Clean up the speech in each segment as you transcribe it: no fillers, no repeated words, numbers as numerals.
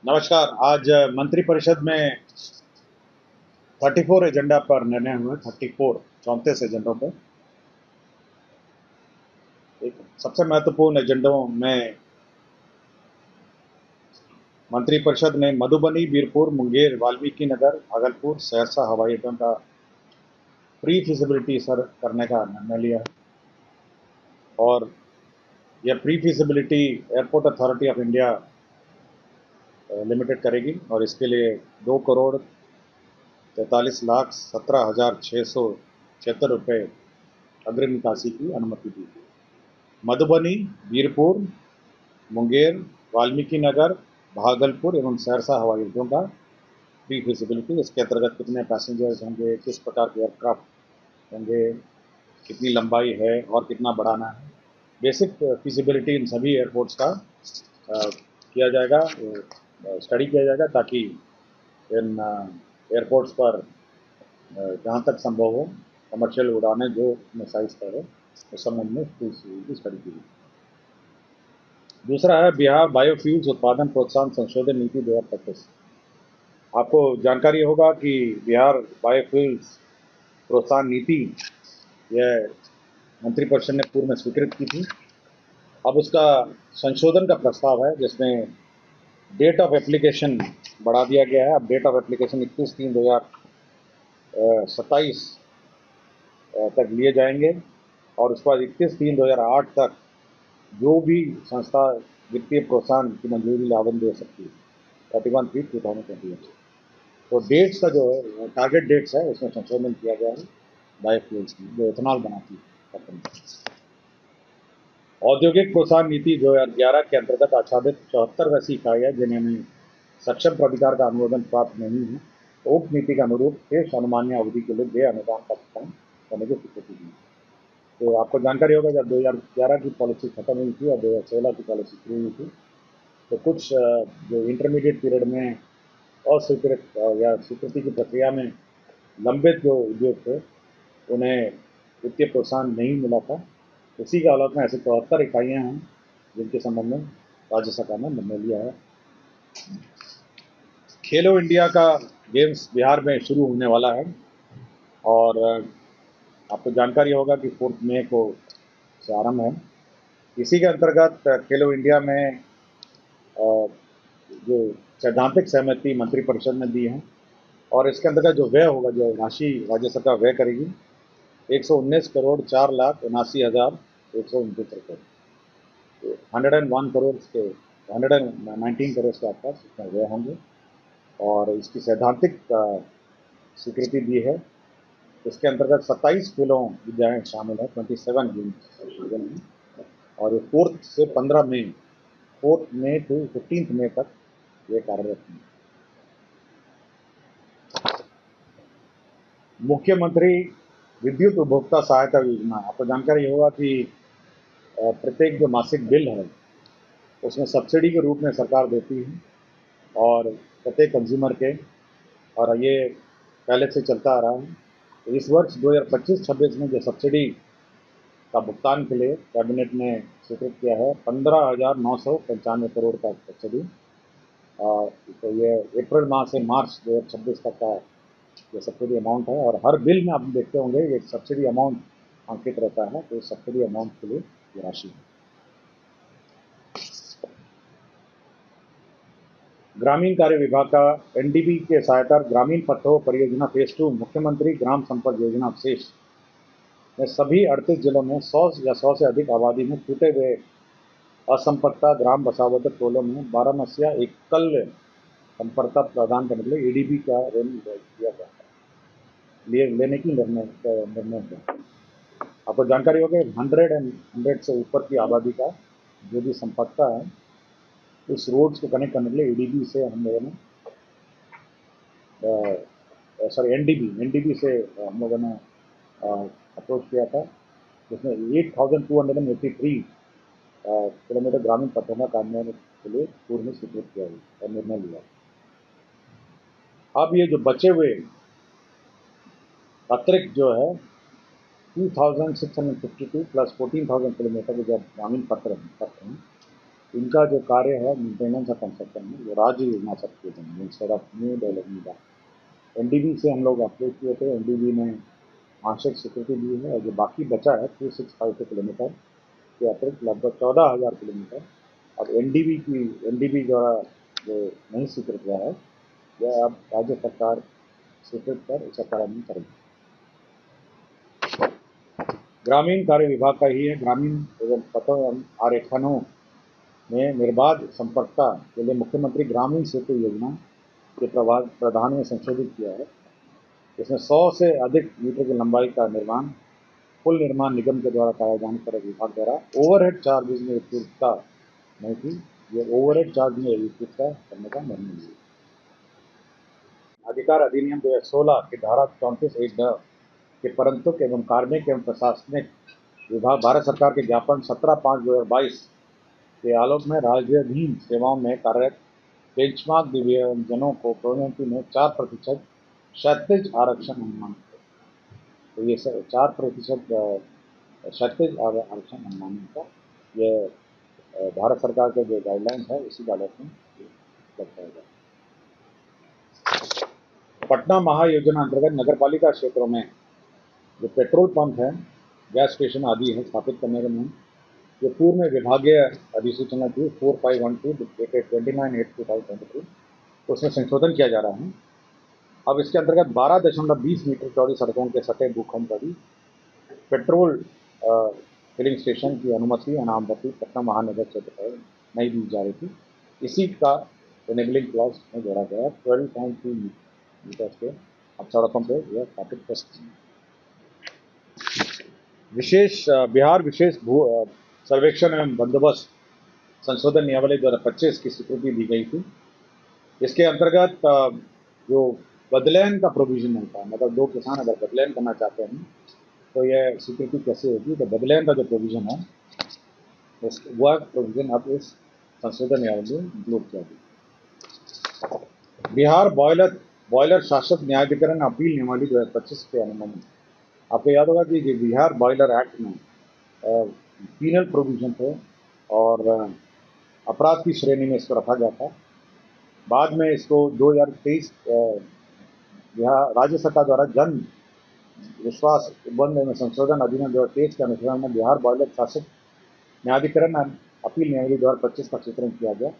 नमस्कार। आज मंत्रिपरिषद में 34 एजेंडा पर निर्णय हुए। 34 एजेंडों पर एक सबसे महत्वपूर्ण एजेंडों में मंत्रिपरिषद ने मधुबनी, बीरपुर, मुंगेर, वाल्मीकि नगर, भागलपुर, सहरसा हवाई अड्डों का प्री फिजिबिलिटी सर करने का निर्णय लिया है। और यह pre feasibility airport authority of India limited करेगी और इसके लिए 2,43,17,676 रुपये अग्रिम निकासी की अनुमति दी गई। मधुबनी, बीरपुर, मुंगेर, वाल्मीकि नगर, भागलपुर एवं सहरसा हवाई अड्डों का प्री फिजिबिलिटी, इसके अंतर्गत कितने पैसेंजर्स होंगे, किस प्रकार के एयरक्राफ्ट होंगे, कितनी लंबाई है और कितना बढ़ाना है, बेसिक फिजिबिलिटी इन सभी एयरपोर्ट्स का किया जाएगा, स्टडी किया जाएगा, ताकि इन एयरपोर्ट्स पर जहाँ तक संभव हो कमर्शियल उड़ानें जो अपने साइज पर है उस संबंध में स्टडी की जाए। दूसरा है बिहार बायोफ्यूल्स उत्पादन प्रोत्साहन संशोधन नीति 2025। आपको जानकारी होगा कि बिहार बायोफ्यूल्स प्रोत्साहन नीति यह मंत्रिपरिषद ने पूर्व में स्वीकृत की थी। अब उसका संशोधन का प्रस्ताव है, जिसमें डेट ऑफ एप्लीकेशन बढ़ा दिया गया है। अब डेट ऑफ एप्लीकेशन 21/3/2027 तक लिए जाएंगे और उसके बाद 31/3/2008 तक जो भी संस्था वित्तीय प्रोत्साहन की मंजूरी आवेदन दे सकती है, 31/3/2021। तो डेट्स का जो है टारगेट डेट्स है उसमें संशोधन किया गया है बायोफ्यूल्स की, जो इथेनॉल बनाती है कंपनी। औद्योगिक प्रोत्साहन नीति 2011 के अंतर्गत आच्छादित 74 वैसी इकाइयाँ जिन्हें सक्षम प्राधिकार का अनुमोदन प्राप्त नहीं है, तो उक्त नीति के अनुरूप शेष अनुमान्य अवधि के लिए व्यय अनुदान का भुगतान करने की स्वीकृति दी। तो आपको जानकारी होगा, जब 2011 की पॉलिसी खत्म हुई थी और 2016 की पॉलिसी शुरू हुई थी, तो कुछ जो इंटरमीडिएट पीरियड में अस्वीकृत या स्वीकृति की प्रक्रिया में लंबित जो उद्योग थे उन्हें वित्तीय प्रोत्साहन नहीं मिला था। इसी के हालत में ऐसे 74 इकाइयाँ हैं जिनके संबंध में राज्य सरकार ने निर्णय लिया है। खेलो इंडिया का गेम्स बिहार में शुरू होने वाला है और आपको जानकारी होगा कि 4 मई को से आरंभ है। इसी के अंतर्गत खेलो इंडिया में जो सैद्धांतिक सहमति मंत्रिपरिषद ने दी है और इसके अंतर्गत जो व्यय होगा, जो राशि राज्य सरकार व्यय करेगी, 119,04,89,129 रुपये, 101 करोड़ के 119 करोड़ के आसपास इसमें व्यय होंगे और इसकी सैद्धांतिक स्वीकृति दी है। इसके अंतर्गत 27 खेलों विद्याएँ शामिल है, 27 गेम्स शामिल हैं और ये 4 मई टू 15 मई तक ये कार्यरत हैं। मुख्यमंत्री विद्युत उपभोक्ता सहायता योजना, आपको जानकारी होगा कि प्रत्येक जो मासिक बिल है उसमें सब्सिडी के रूप में सरकार देती है और प्रत्येक कंज्यूमर के, और ये पहले से चलता आ रहा है। तो इस वर्ष 2025-26 में जो सब्सिडी का भुगतान के लिए कैबिनेट ने स्वीकृत किया है 15,995 करोड़ का सब्सिडी। तो ये अप्रैल माह से मार्च 2026 तक का ये सब्सिडी अमाउंट है और हर बिल में आप देखते होंगे ये सब्सिडी अमाउंट अंकित रहता है, तो इस सब्सिडी अमाउंट के लिए ये राशि है। ग्रामीण कार्य विभाग का एनडीबी के सहायता ग्रामीण पथों परियोजना फेज 2 मुख्यमंत्री ग्राम संपर्क योजना अवशेष में सभी 38 जिलों में 100 या 100 से अधिक आबादी में टूटे हुए असंपर्कता ग्राम बसावदर टोलों में 12 मसीहा एकल संपर्कता प्रदान करने के लिए एडीबी का ऋण दिया गया है, लेने की निर्णय है। आपको जानकारी होगी 100 से ऊपर की आबादी का जो भी संपर्कता है इस रोड्स को कनेक्ट करने के लिए एडीबी से हम लोगों ने एनडीबी से हम लोगों ने अप्रोच किया था, जिसमें 8,283 किलोमीटर ग्रामीण पथों का कार्यान्वयन के लिए पूर्व में स्वीकृत किया और निर्णय लिया। अब ये जो बचे हुए अतिरिक्त जो है 2,652 प्लस 14,000 किलोमीटर के जो ग्रामीण पथ हैं इनका जो कार्य है मेंटेनेंस और कंस्ट्रक्शन में वो राज्य योजना सबके देंगे instead of new development bank. NDB से हम लोग अप्रोच किए थे, एनडीबी ने आंशिक स्वीकृति दी है और जो बाकी बचा है 2652 किलोमीटर के अतिरिक्त लगभग 14,000 किलोमीटर अब एनडीबी द्वारा जो नहीं स्वीकृत हुआ है वह अब राज्य सरकार स्वीकृत कर उसका कार्यान्वयन करेगी। ग्रामीण कार्य विभाग का ही है। ग्रामीण एवं पथों एवं आरेखनों में निर्बाध संपर्कता के लिए मुख्यमंत्री ग्रामीण सेतु योजना के प्रावधान में संशोधित किया है। इसमें 100 से अधिक मीटर की लंबाई का निर्माण पुल निर्माण निगम के द्वारा कराए जाने पर विभाग द्वारा ओवरहेड चार्जेज में एकरूपता नहीं थी। ये ओवरहेड चार्ज में एकरूपता करने का निर्णय लिया। अधिकार अधिनियम 2016 की धारा 34(1) के परंतुक एवं कार्मिक एवं प्रशासनिक विभाग भारत सरकार के ज्ञापन 17/5/2022 के आलोक में राज्याधीन सेवाओं में कार्यरत बेंचमार्क दिव्यांगजनों को प्रोन्नति में 4% क्षैतिज आरक्षण अनुमानित है। तो ये 4% क्षैतिज आरक्षण अनुमानित का ये भारत सरकार के जो गाइडलाइन है उसी गाइडलाइन में लगता है। पटना महायोजना अंतर्गत नगरपालिका क्षेत्रों में जो पेट्रोल पंप है, गैस स्टेशन आदि है स्थापित करने के लिए जो पूर्व में विभागीय अधिसूचना थी 4512 डेटेड 29/8/2023 उसमें संशोधन किया जा रहा है। अब इसके अंतर्गत 12.20 मीटर चौड़ी सड़कों के सटे भूखंड पर भी पेट्रोल फिलिंग स्टेशन की अनुमति अनामति पटना महानगर क्षेत्र पर नहीं दी जा रही थी। इसी का एनेबलिंग क्लॉज में जोड़ा गया है। 12.2 मीटर के अब सड़कों पर यह स्थापित कर सकते हैं। बिहार विशेष भू सर्वेक्षण एवं बंदोबस्त संशोधन नियमावली 2025 की स्वीकृति दी गई थी। इसके अंतर्गत जो बदलैन का प्रोविजन होता है, मतलब दो किसान अगर बदलैन करना चाहते हैं तो यह स्वीकृति कैसे होगी। तो बदलैन का जो प्रोविजन है वह प्रोविजन अब इस संशोधन नियमावली में इंक्लूड किया गया। बिहार बॉयलर शासक न्यायाधिकरण अपील नियमावली 2025 के अनुमोदन। आपको याद होगा कि बिहार बॉयलर एक्ट में पीनल प्रोविजन थे और अपराध की श्रेणी में इसको रखा गया था। बाद में इसको 2023 बिहार राज्य सरकार द्वारा जन विश्वास बंद में संशोधन अधिनियम 2023 के अनुसार में बिहार बॉयलर शासक न्यायाधिकरण अपील नियमावली 2025 का चित्रण किया गया।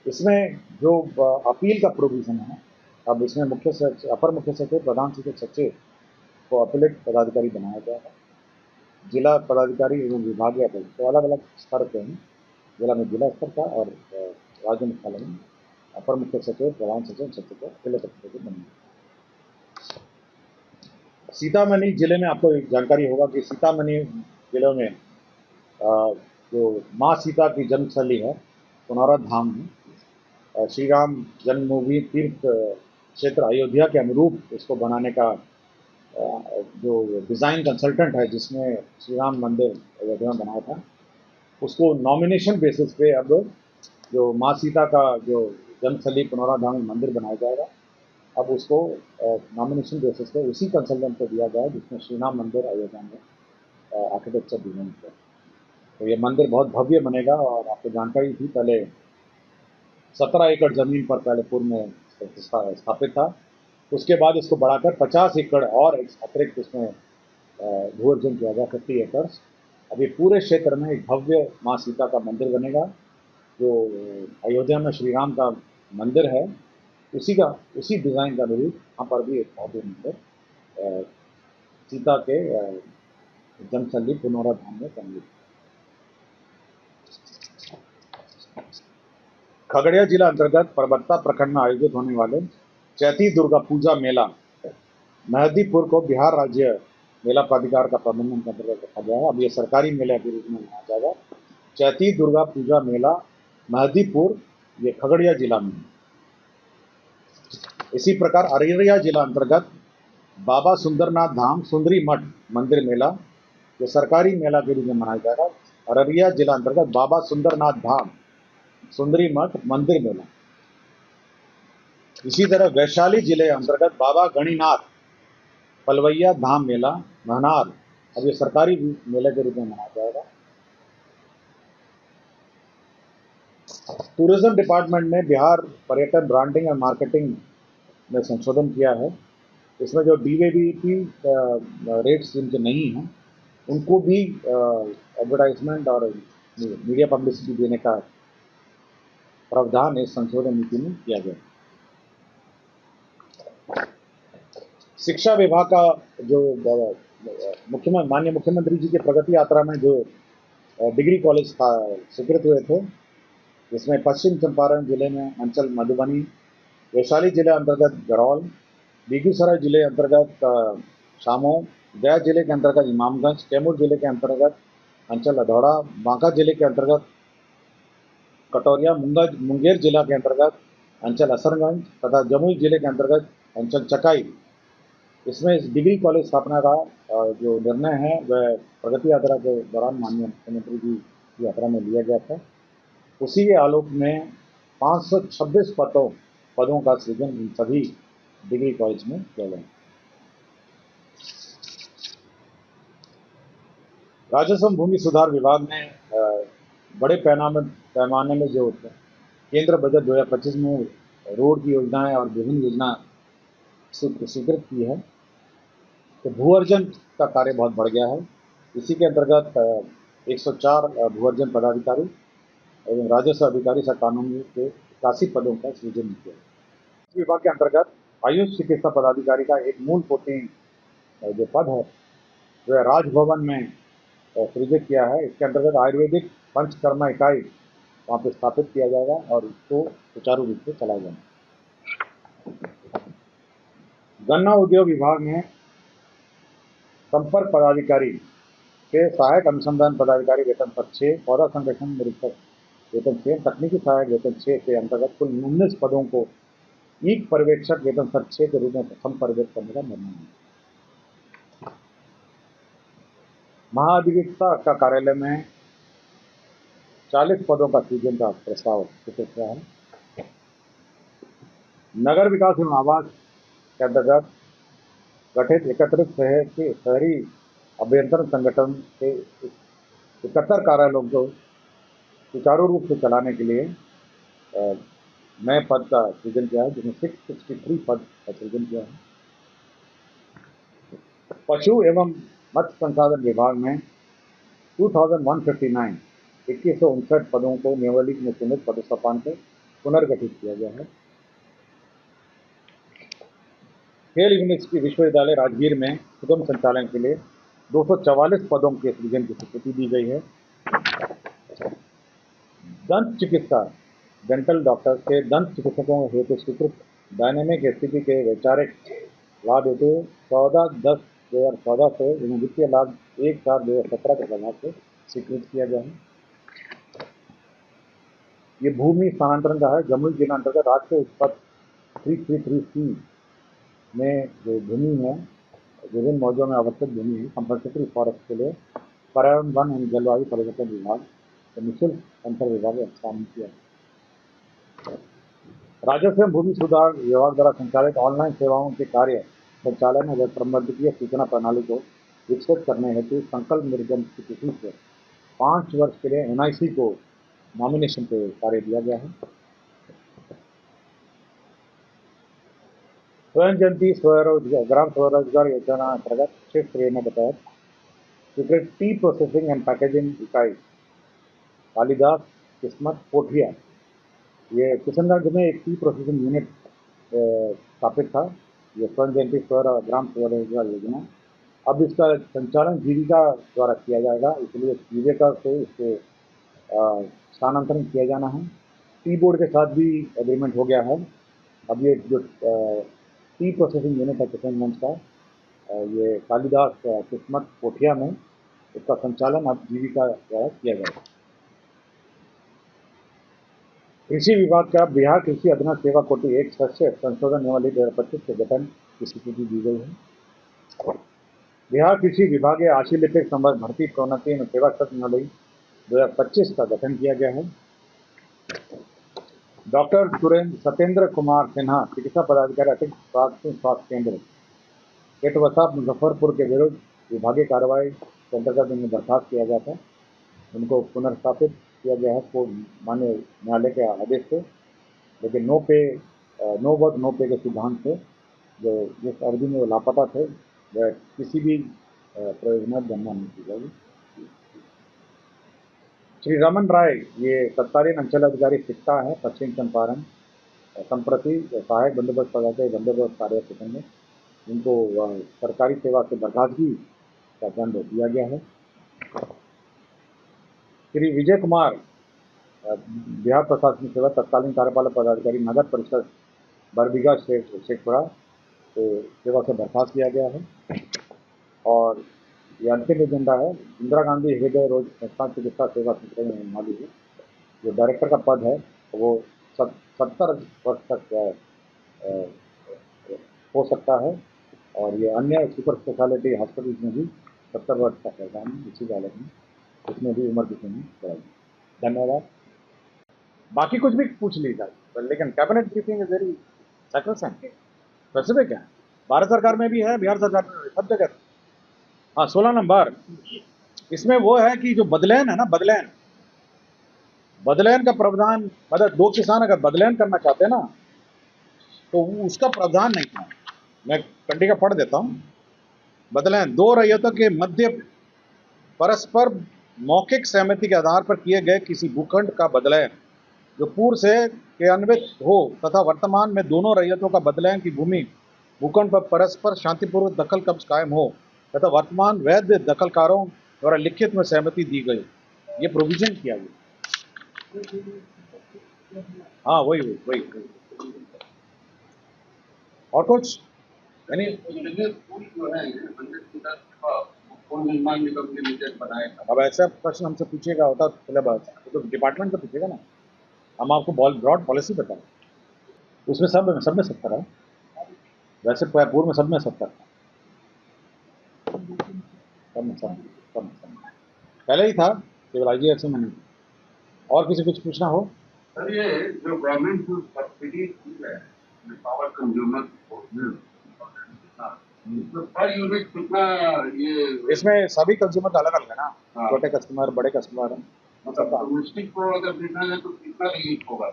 इसमें जो अपील का प्रोविजन है, अब इसमें अपर मुख्य सचिव, प्रधान सचिव को अपीलेट पदाधिकारी बनाया गया है। जिला पदाधिकारी एवं विभागीय तो अलग अलग स्तर पे हैं। जिला में जिला स्तर का और राज्य मुख्यालय में अपर मुख्य सचिव, प्रधान सचिव, सचिव को अपीलेट पदाधिकारी बनाया। सीतामढ़ी जिले में आपको एक जानकारी होगा कि सीतामढ़ी जिले में जो माँ सीता की जन्मस्थली है पुनौरा धाम है। श्री राम जन्मभूमि तीर्थ क्षेत्र अयोध्या के अनुरूप इसको बनाने का जो डिज़ाइन कंसल्टेंट है जिसने श्री राम मंदिर अयोध्या में बनाया था उसको नॉमिनेशन बेसिस पे अब जो माँ सीता का जो जन्मस्थली पुनौरा धाम में मंदिर बनाया जाएगा। अब उसको नॉमिनेशन बेसिस पे उसी कंसल्टेंट को दिया गया जिसने श्री राम मंदिर अयोध्या में आर्किटेक्चर डिजाइन किया। तो ये मंदिर बहुत भव्य बनेगा और आपको जानकारी थी पहले 17 एकड़ ज़मीन पर पहले पूर्व में स्थापित था। उसके बाद इसको बढ़ाकर 50 एकड़ और अतिरिक्त इसमें भू अर्जन किया गया 50 एकड़। अभी पूरे क्षेत्र में एक भव्य माँ सीता का मंदिर बनेगा जो अयोध्या में श्री राम का मंदिर है उसी डिज़ाइन का अनुरूप यहाँ पर भी एक भव्य मंदिर सीता के जन्मस्थली पुनौरा धाम में सम्मिलित। खगड़िया जिला अंतर्गत परबत्ता प्रखंड में आयोजित होने वाले चैती दुर्गा पूजा मेला मेहदीपुर को बिहार राज्य मेला प्राधिकार का प्रबंधन के अंतर्गत रखा गया है। अब ये सरकारी मेले के रूप में मनाया जाएगा। चैती दुर्गा पूजा मेला मेहदीपुर ये खगड़िया जिला में है। इसी प्रकार अररिया जिला अंतर्गत बाबा सुंदरनाथ धाम सुंदरी मठ मंदिर मेला ये सरकारी मेला के रूप में मनाया जाएगा। अररिया जिला अंतर्गत बाबा सुंदरनाथ धाम सुंदरी मठ मंदिर मेला। इसी तरह वैशाली जिले अंतर्गत बाबा गणिनाथ पलवैया धाम मेला महनार अब ये सरकारी मेले के रूप में मनाया जाएगा। टूरिज्म डिपार्टमेंट ने बिहार पर्यटन ब्रांडिंग और मार्केटिंग में संशोधन किया है। इसमें जो डीवीपी रेट्स जिनके नहीं हैं उनको भी एडवर्टाइजमेंट और मीडिया पब्लिसिटी देने का प्रावधान इस संशोधन नीति में किया गया। शिक्षा विभाग का जो माननीय मुख्यमंत्री जी के प्रगति यात्रा में जो डिग्री कॉलेज स्वीकृत हुए थे, जिसमें पश्चिम चंपारण जिले में अंचल मधुबनी, वैशाली जिले अंतर्गत गरौल, बेगूसराय जिले अंतर्गत शामो, गया जिले के अंतर्गत इमामगंज, कैमूर जिले के अंतर्गत अंचल अधौड़ा, बांका जिले के अंतर्गत कटोरिया, मुंगेर जिला के अंतर्गत अंचल असरगंज तथा जमुई जिले के अंतर्गत अंचल चकाई, इसमें इस डिग्री कॉलेज स्थापना का जो निर्णय है वह प्रगति यात्रा के दौरान माननीय मुख्यमंत्री जी की यात्रा में लिया गया था। उसी के आलोक में 526 पदों का सृजन इन सभी डिग्री कॉलेज में किया गया। राजस्व भूमि सुधार विभाग ने बड़े पैमाने में जो केंद्र बजट 2025 में रोड की योजनाएं और विभिन्न योजना स्वीकृत की है, तो भू अर्जन का कार्य बहुत बढ़ गया है। इसी के अंतर्गत 104 भू अर्जन पदाधिकारी एवं राजस्व अधिकारी सह कानूनी के 81 पदों का सृजन किया। इस विभाग के अंतर्गत आयुष चिकित्सा पदाधिकारी का एक मूल पोस्टिंग जो पद है जो राजभवन में सृजित किया है। इसके अंतर्गत आयुर्वेदिक पंचकर्मा इकाई वहाँ पर स्थापित किया जाएगा और इसको सुचारू रूप से चलाया जाएगा। गन्ना उद्योग विभाग में संपर्क पदाधिकारी के सहायक अनुसंधान पदाधिकारी वेतन पद 6, पौधा संगठन निरीक्षक वेतन 6, तकनीकी सहायक वेतन 6 के अंतर्गत कुल 19 पदों को ईक पर्यवेक्षक वेतन पद 6 के रूप में संपरिवर्तित करने का निर्णय है। महाधिवक्ता का कार्यालय में 40 पदों का सृजन का प्रस्ताव स्वीकृत हुआ है। नगर विकास एवं आवास के अंतर्गत गठित एकत्रित शहरी अभियंत्रण संगठन के 71 कार्यालयों को सुचारू रूप से चलाने के लिए नए पद का सृजन किया है, जिसमें 663 पद का सृजन किया है। पशु एवं मत्स्य संसाधन विभाग में 2159 2159 पदों को नियमावली में चिन्हित पदस्थापन के पुनर्गठित किया गया है। खेल यूनिवर्सिटी विश्वविद्यालय राजगीर में सुगम संचालन के लिए 244 पदों के सृजन की स्वीकृति दी गई है। दंत चिकित्सा डेंटल डॉक्टर के दंत चिकित्सकों हेतु स्वीकृत डायनेमिक स्थिति के वैचारिक लाभ हेतु 14/10/2014 से एवं वित्तीय लाभ 1/4/2017 के प्रभाव से स्वीकृत किया गया है। ये भूमि स्थानांतरण का है। जमुई जिला अंतर्गत राष्ट्रीय उच्च पथ 333C में जो भूमि है, विभिन्न मौजों में अवस्थित भूमि है, कंपल्सरी फॉरेस्ट के लिए पर्यावरण वन एवं जलवायु परिवर्तन विभाग निःशुल्क अंतर विभाग स्थान किया। राजस्व भूमि सुधार विभाग द्वारा संचालित ऑनलाइन सेवाओं के कार्य संचालन व प्रबंधकीय सूचना प्रणाली को विकसित करने हेतु संकल्प निर्गम की तिथि से 5 वर्ष के लिए NIC को नॉमिनेशन पे कार्य दिया गया है। स्वयं जयंती ग्राम स्वरोजगार योजना अंतर्गत क्षेत्र में बताया स्वीकृत टी प्रोसेसिंग एंड पैकेजिंग इकाई कालिदास किस्मत पोठिया, ये किशनगंज में एक टी प्रोसेसिंग यूनिट स्थापित था। ये स्वयं जयंती ग्राम स्वरोजगार योजना, अब इसका संचालन जीविका द्वारा किया जाएगा, इसलिए जीविका से इसको स्थानांतरण किया जाना है। टी बोर्ड के साथ भी एग्रीमेंट हो गया है। अब ये जो टी प्रोसेसिंग यूनिट है किशनगंज का, ये कालिदास किस्मत पोठिया में इसका संचालन अब जीविका द्वारा किया जाएगा। कृषि विभाग का बिहार कृषि अधीनस्थ सेवा कोटि 1 सदस्य संशोधन नियमावली 2025 के गठन की स्वीकृति दी गई है। बिहार कृषि विभागीय आशीलिपिक संवर्ग भर्ती प्रोन्नति एवं सेवा शर्त नियमावली 2025 का गठन किया गया है। डॉक्टर सत्येंद्र कुमार सिन्हा चिकित्सा पदाधिकारी अतिरिक्त स्वास्थ्य केंद्र केटवसा मुजफ्फरपुर के विरुद्ध विभागीय कार्रवाई के अंतर्गत उन्हें बर्खास्त किया गया था। उनको पुनर्स्थापित किया गया है कोर्ट माननीय न्यायालय के आदेश से, लेकिन नो पे नो वर्क नो पे के सिद्धांत से जो जिस अवधि में वो लापता थे वह किसी भी प्रयोजन गणना नहीं की जाएगी। श्री रमन राय ये तत्कालीन अंचल अधिकारी सिक्का है, पश्चिम चंपारण, संप्रति सहायक बंदोबस्त पदाधिकारी बंदोबस्त कार्य प्रखंड में, इनको सरकारी सेवा से बर्खास्तगी का दंड दिया गया है। श्री विजय कुमार बिहार प्रशासनिक सेवा तत्कालीन कार्यपालक पदाधिकारी नगर परिषद बरबीघा शेखपुरा को सेवा से बर्खास्त किया गया है। और ये अंतिम एजेंडा है, इंदिरा गांधी हृदय रोग संस्थान चिकित्सा सेवा संगठन में माली है, जो डायरेक्टर का पद है वो 70 वर्ष तक हो सकता है, और ये अन्य सुपर स्पेशलिटी हॉस्पिटल में भी 70 वर्ष का प्रावधान है इसी वाले में, इसमें भी उम्र की सीमा बढ़ाई। धन्यवाद। बाकी कुछ भी पूछ लीजिए, लेकिन cabinet briefing is very sacrosanct. Specific है, भारत सरकार में भी है, बिहार सरकार में भी, सब जगह। हाँ, 16 नंबर इसमें वो है कि जो बदलैन है ना, बदलैन का प्रावधान, मतलब 2 किसान अगर बदलैन करना चाहते हैं ना तो उसका प्रावधान नहीं था। मैं कंडी का पढ़ देता हूँ। बदलैन 2 रैयतों के मध्य परस्पर मौखिक सहमति के आधार पर किए गए किसी भूखंड का बदलैन जो पूर्व से क्रियान्वित हो तथा वर्तमान में दोनों रैयतों का बदलैन की भूमि भूखंड पर परस्पर शांतिपूर्वक दखल कब्ज कायम हो तथा वर्तमान वैध दखलकारों द्वारा लिखित में सहमति दी गई, ये प्रोविजन किया गया। हाँ, वही। और कुछ यानी अब ऐसा प्रश्न हमसे पूछेगा होता तो डिपार्टमेंट से पूछेगा ना, हम आपको ब्रॉड पॉलिसी बताएं। उसमें सब में 70 है, वैसे पूर्व में सब में 70 सब पहले ही था, केवल IGFC में नहीं। और किसी कुछ पूछना हो? सर, ये जो गवर्नमेंट जो सब्सिडी है पावर कंज्यूमर को, पर यूनिट कितना ये, इसमें सभी कंज्यूमर अलग अलग है ना, छोटे कस्टमर, बड़े कस्टमर, मतलब डोमेस्टिक को अगर देखा जाए तो कितना रिलीफ होगा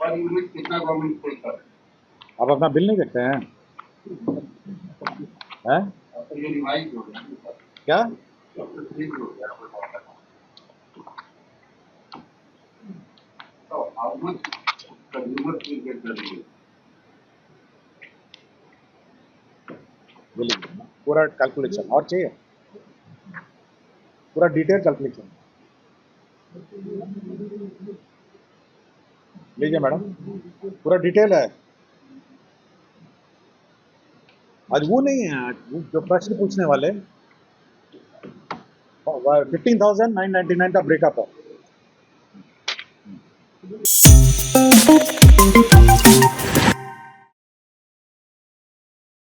पर यूनिट, कितना गवर्नमेंट पे कर? आप अपना बिल नहीं देखते हैं? तो ये रिवाइज हो गया क्या? हो गया तो how much consumer will get the relief? पूरा कैलकुलेशन और चाहिए, पूरा डिटेल कैलकुलेशन लीजिए मैडम, पूरा डिटेल है। आज वो नहीं है, आज जो प्रश्न पूछने वाले 15,999 का ब्रेकअप है।